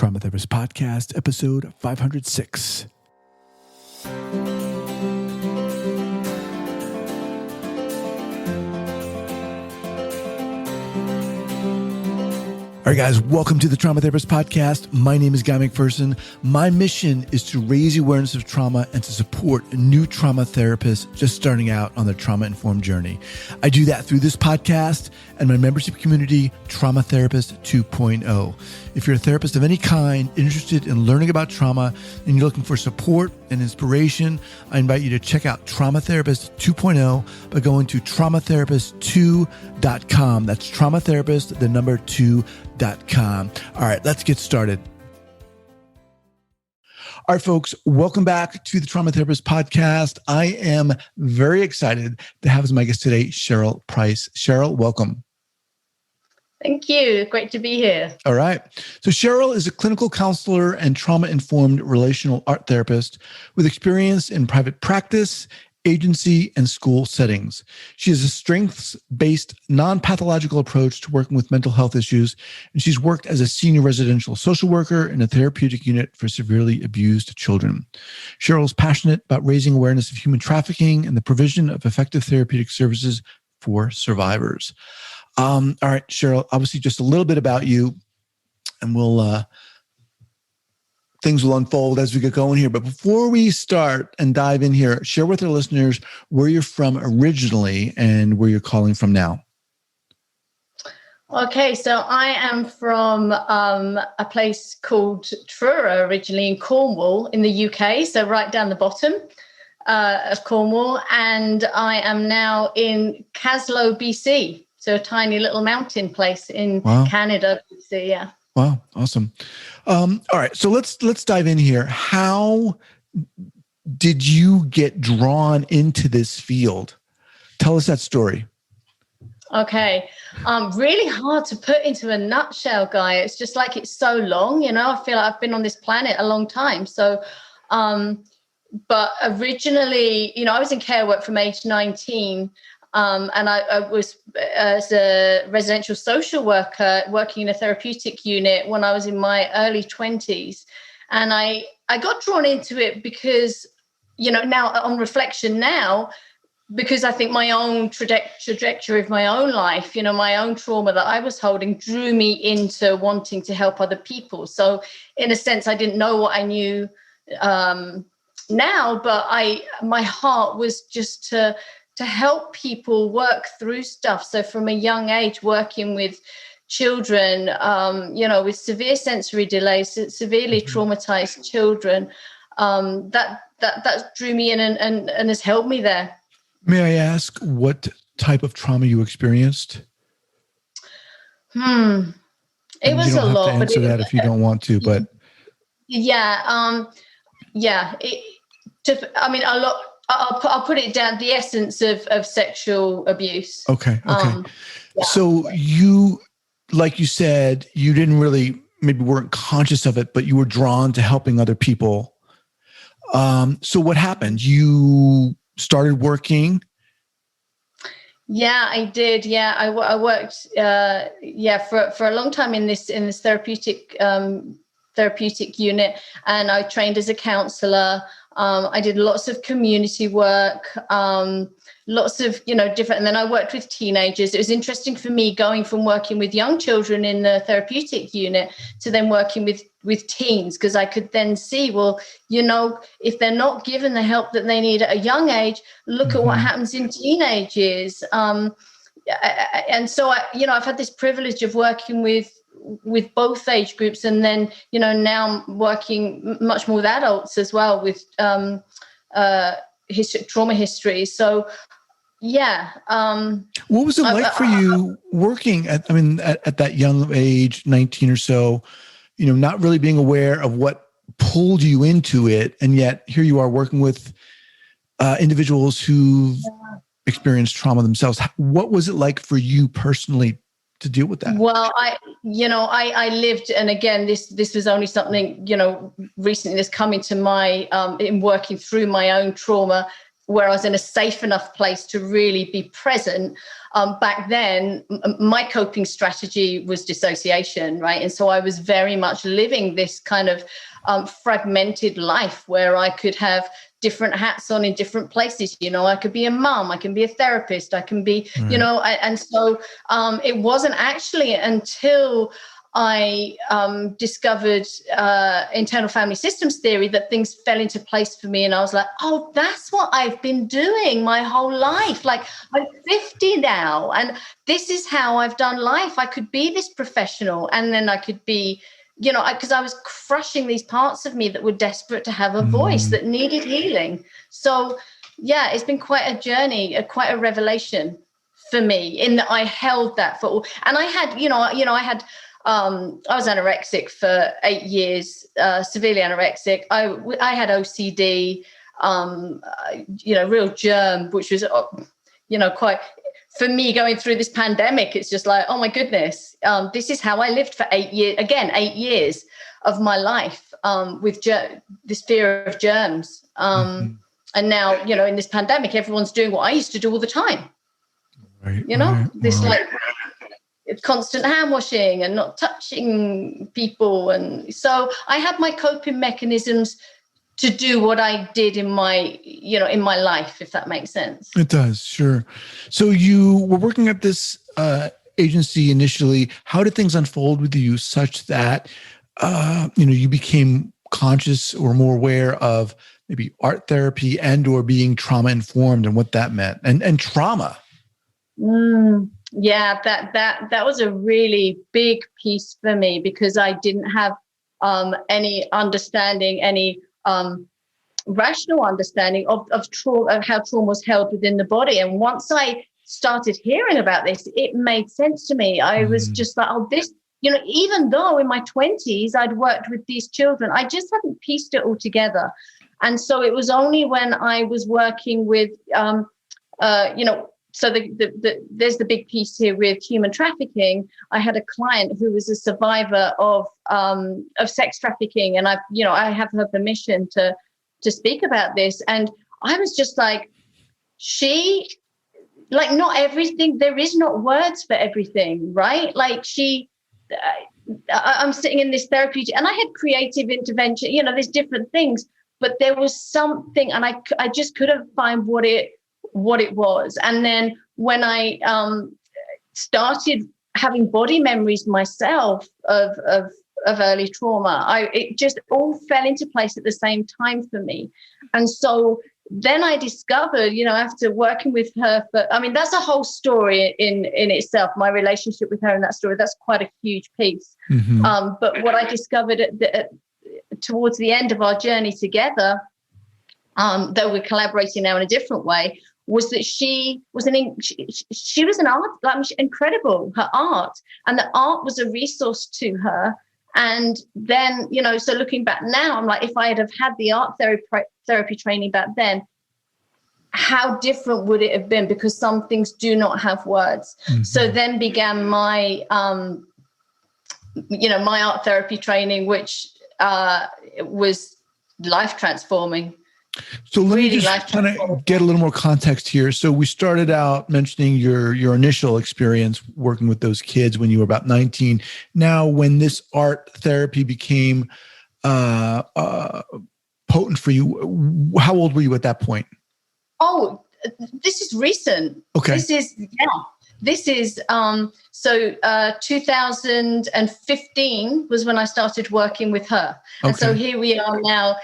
Trauma Therapist Podcast, episode 506. All right, guys, welcome to the Trauma Therapist Podcast. My name is Guy McPherson. My mission is to raise awareness of trauma and to support new trauma therapists just starting out on their trauma-informed journey. I do that through this podcast and my membership community, Trauma Therapist 2.0. If you're a therapist of any kind, interested in learning about trauma, and you're looking for support and inspiration, I invite you to check out Trauma Therapist 2.0 by going to traumatherapist2.com. That's traumatherapist, the number 2.com. All right, let's get started. All right, folks, welcome back to the Trauma Therapist Podcast. I am very excited to have as my guest today, Cheryl Price. Cheryl, welcome. Thank you. Great to be here. All right. So Cheryl is a clinical counselor and trauma-informed relational art therapist with experience in private practice, agency, and school settings. She has a strengths-based, non-pathological approach to working with mental health issues, and she's worked as a senior residential social worker in a therapeutic unit for severely abused children. Cheryl's passionate about raising awareness of human trafficking and the provision of effective therapeutic services for survivors. All right, Cheryl, obviously just a little bit about you, and things will unfold as we get going here. But before we start and dive in here, share with our listeners where you're from originally and where you're calling from now. Okay, so I am from a place called Truro, originally in Cornwall in the UK, so right down the bottom of Cornwall. And I am now in Caslow, BC. So a tiny little mountain place in Canada. So, yeah. Wow. Awesome. All right. So let's dive in here. How did you get drawn into this field? Tell us that story. Okay. Really hard to put into a nutshell, Guy. It's just like it's so long, you know, I feel like I've been on this planet a long time. So, but originally, you know, I was in care work from age 19. And I was as a residential social worker working in a therapeutic unit when I was in my early 20s. And I got drawn into it because, you know, now on reflection now, because I think my own trajectory of my own life, you know, my own trauma that I was holding drew me into wanting to help other people. So in a sense, I didn't know what I knew now, but my heart was just to help people work through stuff. So from a young age, working with children, you know, with severe sensory delays, severely traumatized children, that drew me in and has helped me there. May I ask what type of trauma you experienced? It was a lot. You don't have to answer that if you don't want to, but yeah, a lot. I'll put it down, the essence of sexual abuse. Okay. So you, like you said, you didn't really, maybe weren't conscious of it, but you were drawn to helping other people. So what happened? You started working? Yeah, I did. Yeah, I worked, for a long time in this therapeutic unit, and I trained as a counselor. I did lots of community work, lots of, you know, different, and then I worked with teenagers. It was interesting for me going from working with young children in the therapeutic unit to then working with teens, because I could then see, well, you know, if they're not given the help that they need at a young age, look at what happens in teenage years. And so I've had this privilege of working with both age groups, and then, you know, now I'm working much more with adults as well with trauma history. So yeah. What was it like for you working at that young age, 19 or so, you know, not really being aware of what pulled you into it, and yet here you are working with individuals who've experienced trauma themselves. What was it like for you personally to deal with that? Well, I lived, and again, this was only something, you know, recently that's come into my, in working through my own trauma. where I was in a safe enough place to really be present. Back then, my coping strategy was dissociation, right? And so I was very much living this kind of fragmented life where I could have different hats on in different places. You know, I could be a mom, I can be a therapist, I can be, you know, and so it wasn't actually until I discovered internal family systems theory that things fell into place for me. And I was like, oh, that's what I've been doing my whole life. Like, I'm 50 now, and this is how I've done life. I could be this professional, and then I could be, you know, because I was crushing these parts of me that were desperate to have a voice, that needed healing. So, yeah, it's been quite a journey, quite a revelation for me, in that I held that for all. And I had, I was anorexic for 8 years, severely anorexic. I had OCD, real germ, which was, quite, for me going through this pandemic, it's just like, oh my goodness, this is how I lived for 8 years, again, 8 years of my life with this fear of germs. And now, in this pandemic, everyone's doing what I used to do all the time. Like constant hand washing and not touching people. And so I had my coping mechanisms to do what I did in my life, if that makes sense. It does, sure. So you were working at this agency initially. How did things unfold with you such that, you became conscious or more aware of maybe art therapy and or being trauma informed and what that meant and trauma? Yeah, that was a really big piece for me, because I didn't have any understanding, any rational understanding of trauma, of how trauma was held within the body. And once I started hearing about this, it made sense to me. I was just like, oh, this, even though in my 20s I'd worked with these children, I just hadn't pieced it all together. And so it was only when I was working with, so there's the big piece here with human trafficking. I had a client who was a survivor of sex trafficking, and I have her permission to speak about this. And I was just like, not everything. There is not words for everything, right? Like I'm sitting in this therapy, and I had creative intervention. There's different things, but there was something, and I just couldn't find what it was. And then when I started having body memories myself of early trauma, it just all fell into place at the same time for me. And so then I discovered, after working with her that's a whole story in itself, my relationship with her in that story. That's quite a huge piece. But what I discovered towards the end of our journey together, though we're collaborating now in a different way, was that she was an art, incredible, her art, and the art was a resource to her. And then, so looking back now, I'm like, if I had had the art therapy training back then, how different would it have been? Because some things do not have words. So then began my, my art therapy training, which was life transforming. So let me just kind of get a little more context here. So we started out mentioning your initial experience working with those kids when you were about 19. Now, when this art therapy became potent for you, how old were you at that point? Oh, this is recent. Okay. This is 2015 was when I started working with her. And so here we are now,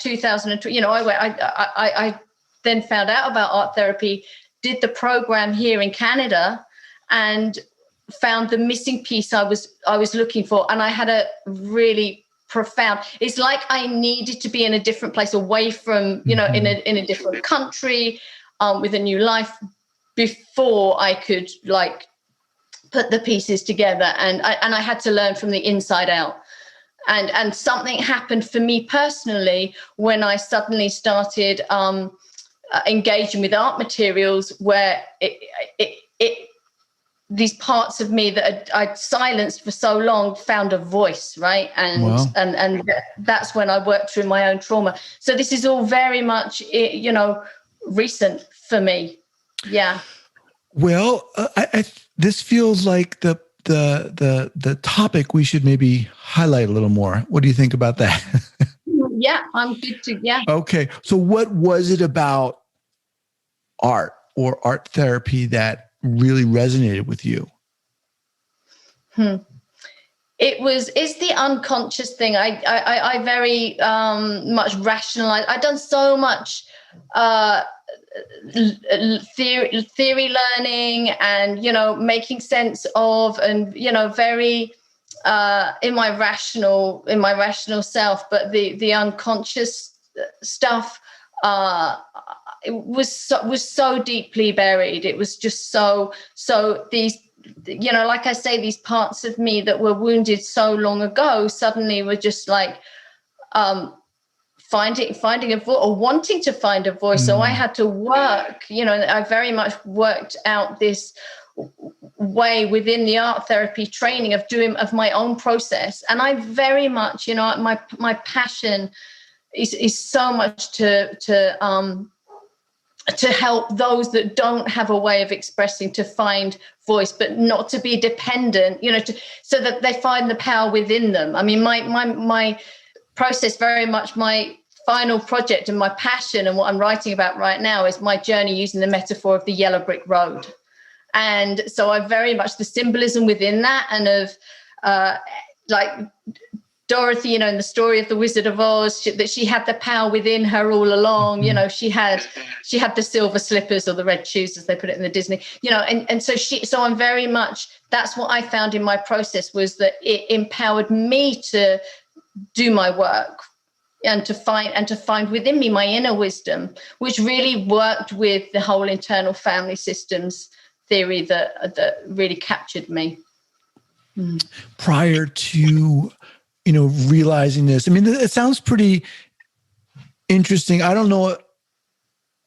2020. I then found out about art therapy, did the program here in Canada, and found the missing piece I was looking for. And I had a really profound, it's like I needed to be in a different place, away from, in a different country, with a new life, before I could put the pieces together. And I had to learn from the inside out. And something happened for me personally when I suddenly started engaging with art materials, where these parts of me that I'd silenced for so long found a voice, right? And that's when I worked through my own trauma. So this is all very much, recent for me. Yeah. Well, this feels like the topic we should maybe highlight a little more. What do you think about that? Yeah, I'm good to, yeah. Okay. So what was it about art or art therapy that really resonated with you? It's the unconscious thing. I very much rationalize. I've done so much theory learning and, making sense of, and, very in my rational self, but the unconscious stuff it was so deeply buried. It was just so these, like I say, these parts of me that were wounded so long ago suddenly were just like finding a voice, or wanting to find a voice. So I had to work, I very much worked out this way within the art therapy training of my own process. And I very much, my passion is so much to help those that don't have a way of expressing, to find voice, but not to be dependent, so that they find the power within them. I mean, my process, very much my final project and my passion, and what I'm writing about right now, is my journey using the metaphor of the yellow brick road. And so I very much the symbolism within that, and of like Dorothy, in the story of the Wizard of Oz, that she had the power within her all along. She had the silver slippers, or the red shoes, as they put it in the Disney. And so I'm very much, that's what I found in my process, was that it empowered me to do my work and to find within me my inner wisdom, which really worked with the whole internal family systems theory that really captured me. Prior to realizing this, I mean, it sounds pretty interesting. I don't know,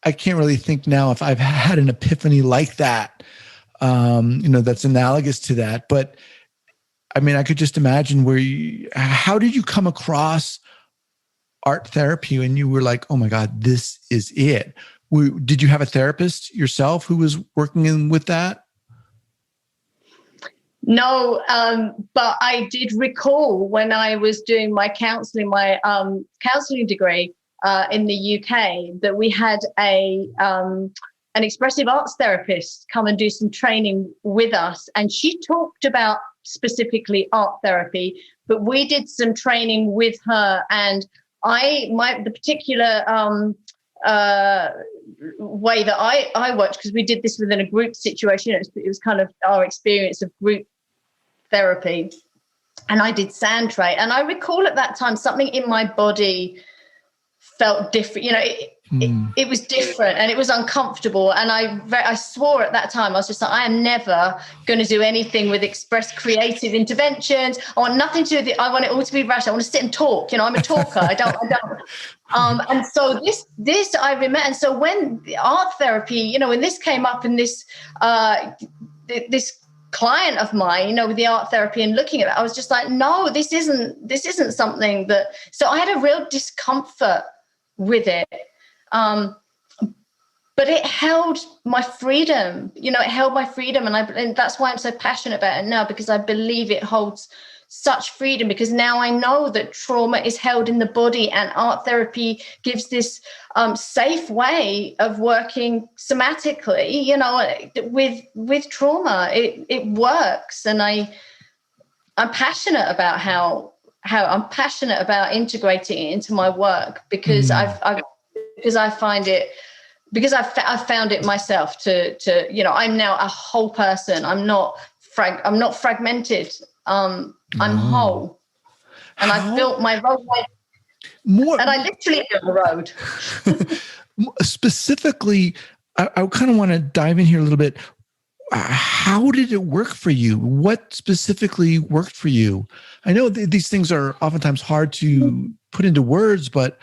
I can't really think now if I've had an epiphany like that, that's analogous to that. But I mean, I could just imagine how did you come across art therapy and you were like, oh my God, this is it? Did you have a therapist yourself who was working with that? No, but I did recall when I was doing my counselling degree in the UK, that we had an expressive arts therapist come and do some training with us, and she talked about specifically art therapy, but we did some training with her, and the particular way that I watched, because we did this within a group situation, it was kind of our experience of group therapy, and I did sand tray, and I recall at that time something in my body felt different. It was different and it was uncomfortable, and I swore at that time, I was just like, I am never going to do anything with express creative interventions. I want nothing to do with it. I want it all to be rational. I want to sit and talk. I'm a talker. I don't. And so this I remember. And so when the art therapy, when this came up, and this client of mine, with the art therapy and looking at it, I was just like, no, this isn't something that. So I had a real discomfort with it. But it held my freedom, and that's why I'm so passionate about it now, because I believe it holds such freedom, because now I know that trauma is held in the body, and art therapy gives this safe way of working somatically, with trauma. It works, and I'm passionate about how I'm passionate about integrating it into my work, because I find it, because I've found it myself to I'm now a whole person. I'm not fragmented. I'm whole, and I've built my road. And I literally built the road. Specifically, I kind of want to dive in here a little bit. How did it work for you? What specifically worked for you? I know these things are oftentimes hard to put into words, but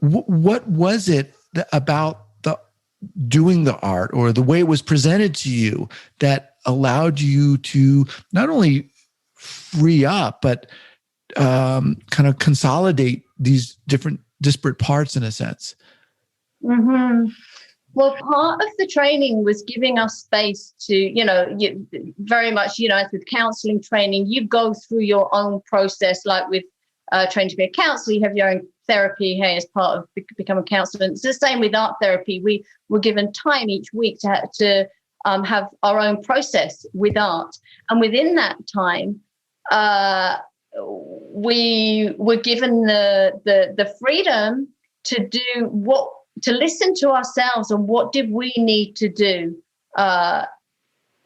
what was it about doing the art, or the way it was presented to you, that allowed you to not only free up, but kind of consolidate these different disparate parts in a sense. Mm-hmm. Well, part of the training was giving us space to, very much, as with counseling training, you go through your own process, like with training to be a counselor, you have your own therapy here as part of becoming a counsellor. It's the same with art therapy. We were given time each week to have our own process with art. And within that time, we were given the freedom to listen to ourselves and what did we need to do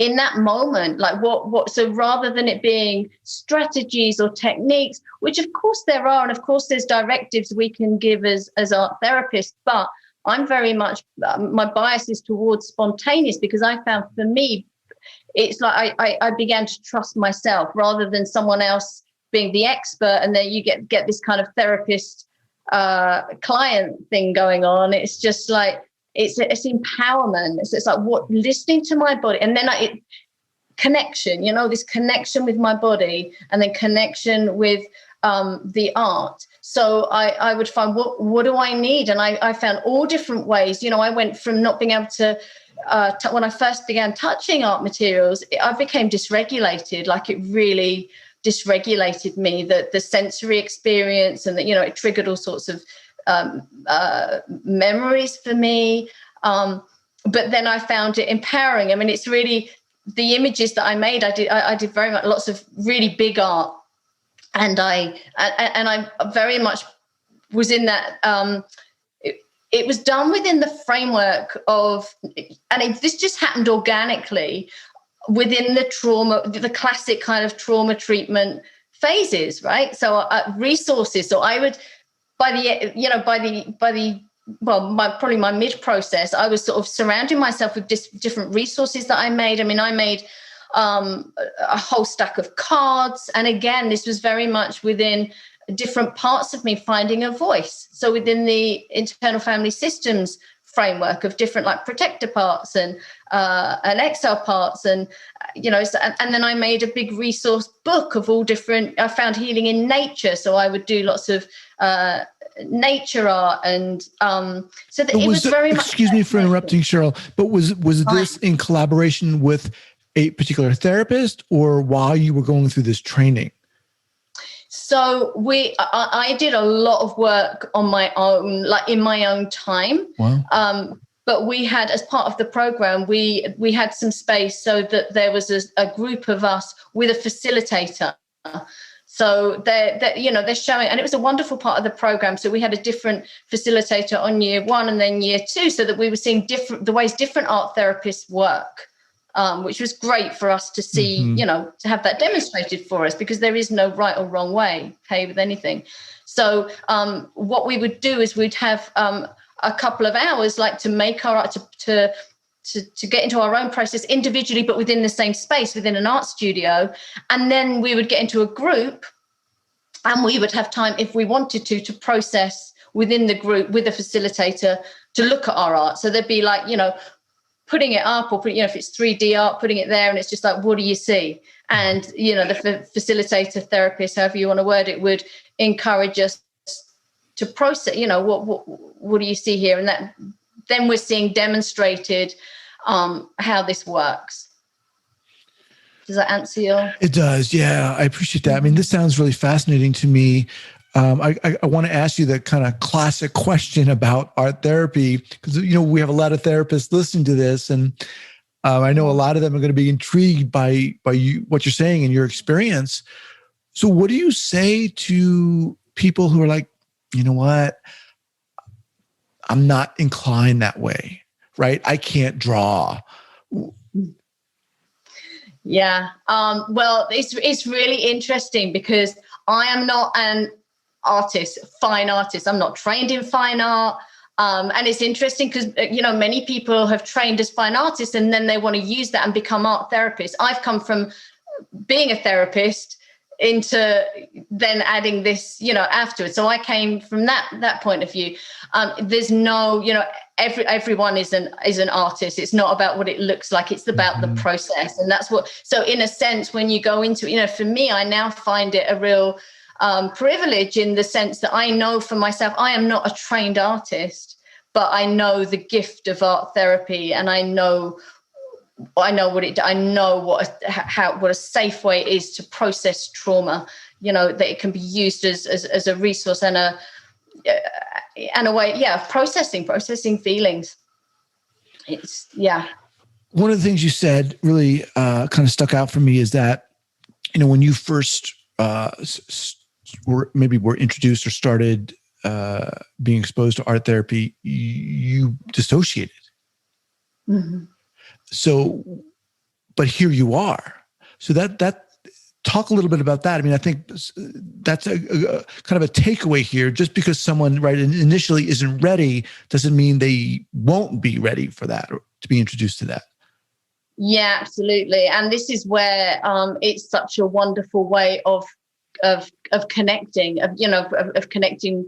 in that moment, like what so rather than it being strategies or techniques, which of course there are, and of course there's directives we can give as art therapists, but I'm very much my bias is towards spontaneous, because I found for me it's like I began to trust myself rather than someone else being the expert, and then you get this kind of therapist client thing going on. It's just like it's empowerment. It's like listening to my body, and then connection. This connection with my body, and then connection with the art. So I would find what do I need, and I found all different ways. I went from not being able to. When I first began touching art materials, I became dysregulated. Like it really dysregulated me, the sensory experience, and that it triggered all sorts of memories for me. But then I found it empowering. I mean, it's really the images that I made. I did very much lots of really big art, and I very much was in that. It was done within the framework of, and this just happened organically within the classic kind of trauma treatment phases, right? So resources. So I would, probably my mid process, I was sort of surrounding myself with different resources that I made. I mean, I made a whole stack of cards, and again, this was very much within different parts of me finding a voice. So within the internal family systems framework of different like protector parts and exile parts, and and then I made a big resource book of all different. I found healing in nature, so I would do lots of nature art, and so that it was very much. Excuse me for interrupting, Cheryl, but was this in collaboration with a particular therapist, or while you were going through this training? So I did a lot of work on my own, like in my own time. Wow. But we had, as part of the program, we had some space so that there was a group of us with a facilitator. So they're showing, and it was a wonderful part of the program. So we had a different facilitator on year 1 and then year 2, so that we were seeing the ways different art therapists work. Which was great for us to see, to have that demonstrated for us, because there is no right or wrong way, with anything. So what we would do is we'd have a couple of hours, like to make our art, to get into our own process individually, but within the same space, within an art studio. And then we would get into a group, and we would have time, if we wanted to process within the group with a facilitator to look at our art. So there'd be like, putting it up, or if it's 3D art, putting it there, and it's just like, what do you see? And the facilitator, therapist, however you want to word it, would encourage us to process. What do you see here? And that then we're seeing demonstrated how this works. Does that answer your? It does. Yeah, I appreciate that. I mean, this sounds really fascinating to me. I want to ask you the kind of classic question about art therapy, because, we have a lot of therapists listening to this, and I know a lot of them are going to be intrigued by you, what you're saying and your experience. So what do you say to people who are like, you know what, I'm not inclined that way, right? I can't draw. Yeah. Well, it's really interesting, because I am not an fine artist. I'm not trained in fine art. And it's interesting because, many people have trained as fine artists, and then they want to use that and become art therapists. I've come from being a therapist into then adding this, afterwards. So I came from that point of view. There's no, everyone is an artist. It's not about what it looks like. It's about the process. And that's so in a sense, when you go into, for me, I now find it a real privilege in the sense that I know for myself, I am not a trained artist, but I know the gift of art therapy, and I know what a safe way it is to process trauma. That it can be used as a resource and a way, of processing feelings. One of the things you said really kind of stuck out for me is that, when you first were introduced or started being exposed to art therapy, you dissociated. Mm-hmm. So, but here you are. So that talk a little bit about that. I mean, I think that's a kind of a takeaway here. Just because someone initially isn't ready doesn't mean they won't be ready for that or to be introduced to that. Yeah, absolutely. And this is where it's such a wonderful way of connecting, of connecting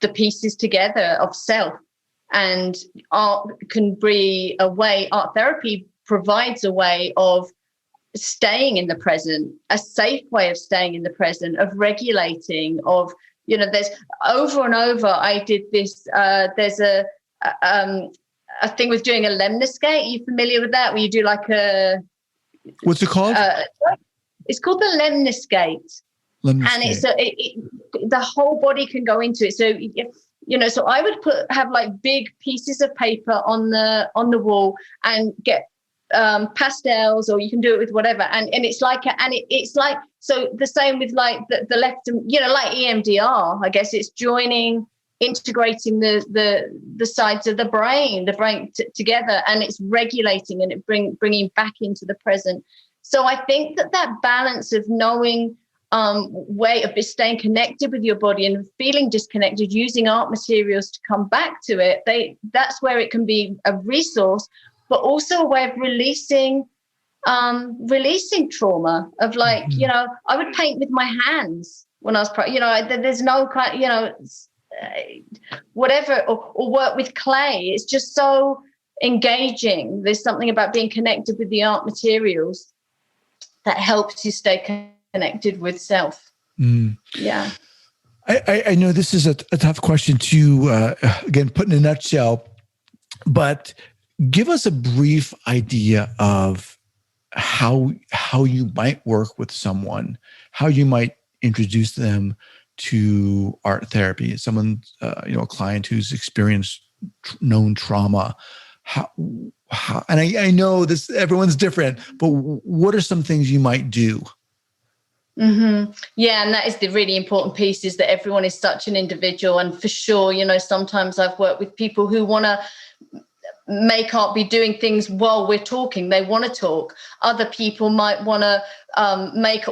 the pieces together of self. And art can be a way, art therapy provides a way of staying in the present, a safe way of staying in the present, of regulating, of, there's over and over, I did this, there's a thing with doing a lemniscate. Are you familiar with that? Where you do like a... What's it called? It's called the lemniscate. And it's the whole body can go into it. So, so I would have like big pieces of paper on the wall and get pastels, or you can do it with whatever. And it's like, so the same with like the left, like EMDR, I guess it's integrating the sides of the brain together, and it's regulating and it bringing back into the present. So I think that balance of knowing way of staying connected with your body and feeling disconnected, using art materials to come back to it, that's where it can be a resource, but also a way of releasing trauma of like, I would paint with my hands when I was, there's no kind, whatever, or work with clay. It's just so engaging. There's something about being connected with the art materials that helps you stay connected with self. Yeah. I know this is a tough question to, again, put in a nutshell, but give us a brief idea of how you might work with someone, how you might introduce them to art therapy. Someone, a client who's experienced known trauma. How, and I know this, everyone's different, but what are some things you might do? Mm-hmm. Yeah, and that is the really important piece, is that everyone is such an individual. And for sure, sometimes I've worked with people who want to make art, be doing things while we're talking. They want to talk. Other people might want to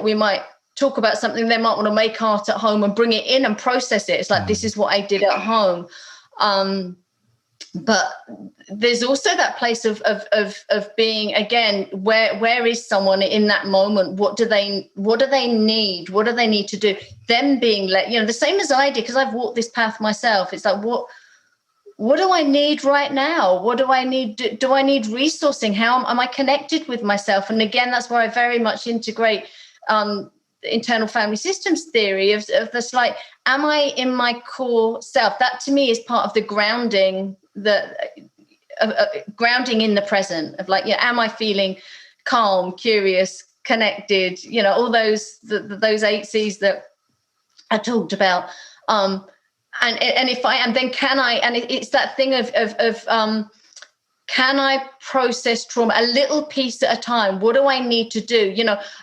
we might talk about something. They might want to make art at home and bring it in and process it. It's like, this is what I did at home. But there's also that place of being, again, where is someone in that moment? What do they need? What do they need to do? Them being the same as I did, because I've walked this path myself. It's like, what do I need right now? What do I need? Do I need resourcing? How am I connected with myself? And again, that's where I very much integrate internal family systems theory of this, like, am I in my core self? That to me is part of the grounding, grounding in the present of like, am I feeling calm, curious, connected, all those 8 C's that I talked about. And if I am, then can I, and it's that thing of can I process trauma a little piece at a time? What do I need to do?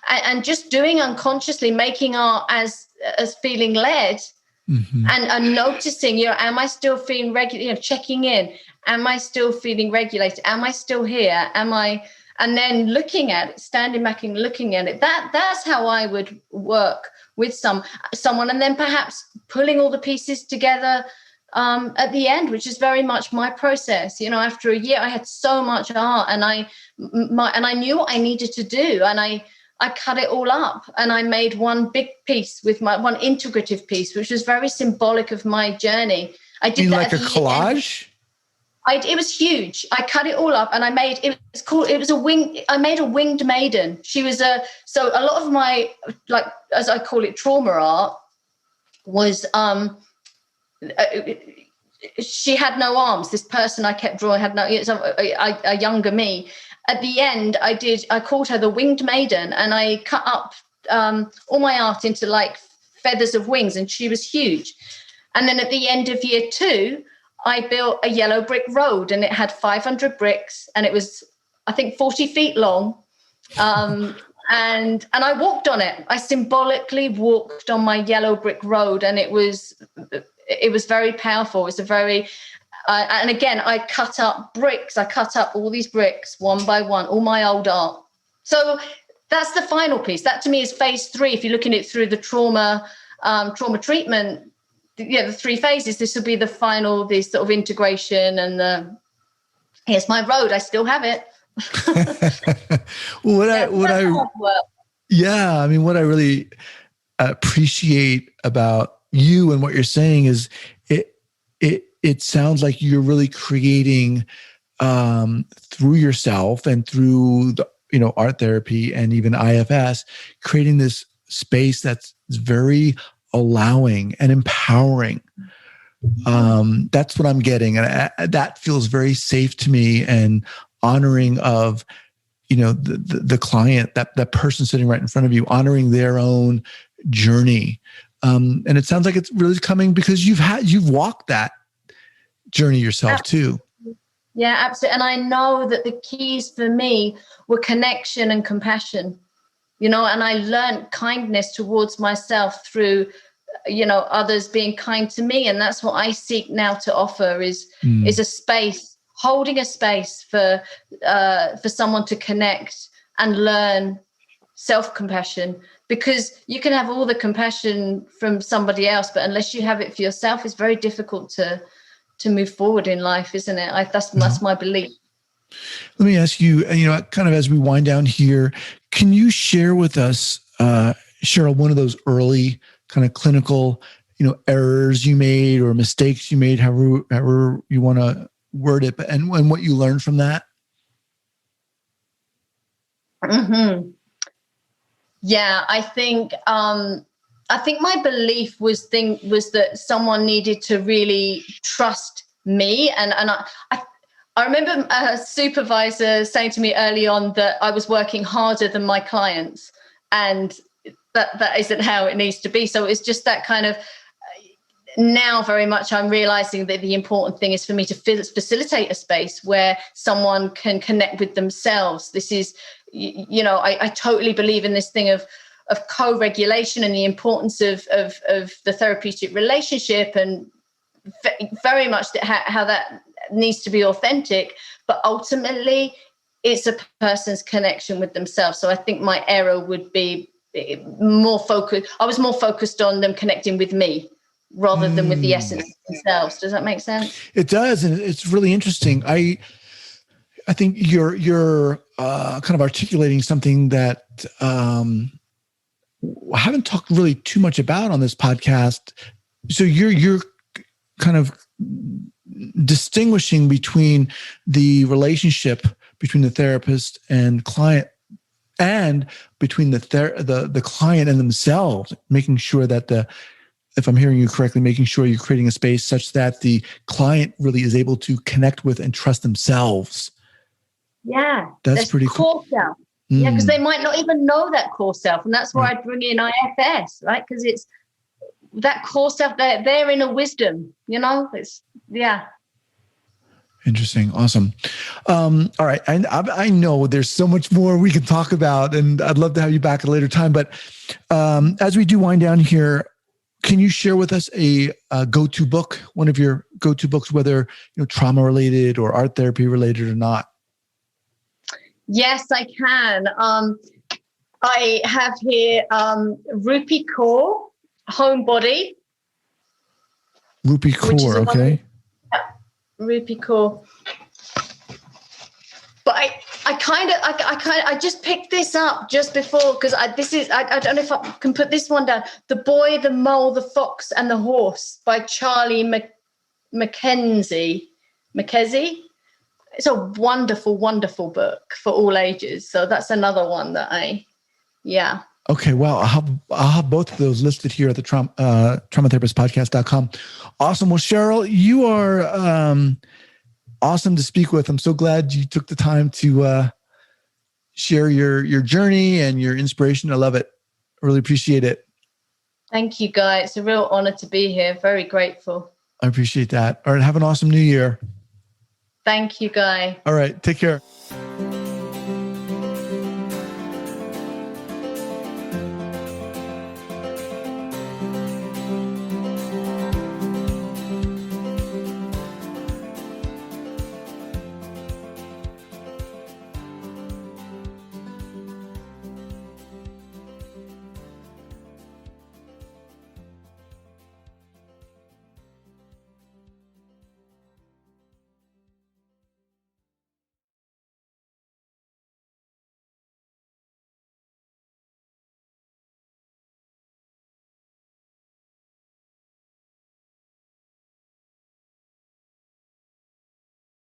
And just doing unconsciously, making art as feeling led, and noticing, am I still feeling regular? Checking in. Am I still feeling regulated? Am I still here? And then looking at it, standing back and looking at it. That's how I would work with someone, and then perhaps pulling all the pieces together at the end, which is very much my process. After a year, I had so much art, and I knew what I needed to do, and I cut it all up, and I made one big piece with my one integrative piece, which was very symbolic of my journey. I did that like a collage. It was huge. I cut it all up, and I made it was a wing. I made a winged maiden. She was so a lot of my, like, as I call it, trauma art. was she had no arms. This person I kept drawing had no, a younger me. At the end, I called her the Winged Maiden, and I cut up all my art into like feathers of wings, and she was huge. And then at the end of year 2, I built a yellow brick road, and it had 500 bricks, and it was, I think, 40 feet long. And I walked on it. I symbolically walked on my yellow brick road, and it was very powerful. It's a very, and again, I cut up bricks. I cut up all these bricks one by one, all my old art. So that's the final piece. That to me is phase 3. If you're looking at it through the trauma treatment, the 3 phases, this will be the final, this sort of integration, and here's my road. I still have it. What I really appreciate about you and what you're saying is it sounds like you're really creating through yourself and through the art therapy and even IFS, creating this space that's very allowing and empowering. That's what I'm getting, and that feels very safe to me and honoring of the client, that person sitting right in front of you, honoring their own journey. And it sounds like it's really coming because you've walked that journey yourself too. Yeah, absolutely. And I know that the keys for me were connection and compassion, and I learned kindness towards myself through, others being kind to me. And that's what I seek now to offer is a space, holding a space for someone to connect and learn self-compassion, because you can have all the compassion from somebody else, but unless you have it for yourself, it's very difficult to move forward in life, isn't it? That's my belief. Let me ask you, kind of as we wind down here, can you share with us, Cheryl, one of those early kind of clinical, errors you made or mistakes you made, however you want to word it, and what you learned from that? Mm-hmm. Yeah, I think my belief was that someone needed to really trust me, and I remember a supervisor saying to me early on that I was working harder than my clients, and that isn't how it needs to be. So it's just that kind of, now very much I'm realizing that the important thing is for me to facilitate a space where someone can connect with themselves. This is, I totally believe in this thing of co-regulation and the importance of the therapeutic relationship, and very much how that needs to be authentic. But ultimately, it's a person's connection with themselves. So I think my error would be more focused. I was more focused on them connecting with me rather than with the essence themselves. Does that make sense? It does, and it's really interesting. I think you're kind of articulating something that I haven't talked really too much about on this podcast. So you're kind of distinguishing between the relationship between the therapist and client, and between the client and themselves, making sure that if I'm hearing you correctly, making sure you're creating a space such that the client really is able to connect with and trust themselves. Yeah. That's pretty cool. Self. Yeah, because they might not even know that core self. And that's where I bring in IFS, right? Because it's that core self, their inner wisdom, yeah. Interesting. Awesome. All right. I know there's so much more we can talk about, and I'd love to have you back at a later time. But as we do wind down here, can you share with us a go-to book, one of your go-to books, whether trauma related or art therapy related or not? Yes, I can. I have here Rupi Kaur, Homebody. Rupi Kaur, okay. Rupi Kaur. But I just picked this up just before, because I don't know if I can put this one down. The Boy, the Mole, the Fox, and the Horse by Charlie Mackenzie. It's a wonderful, wonderful book for all ages. So that's another one that Okay, well, I'll have both of those listed here at the traumatherapistpodcast.com. Awesome. Well, Cheryl, you are awesome to speak with. I'm so glad you took the time to share your journey and your inspiration. I love it. I really appreciate it. Thank you, Guy. It's a real honor to be here. Very grateful. I appreciate that. All right, have an awesome new year. Thank you, Guy. All right, take care.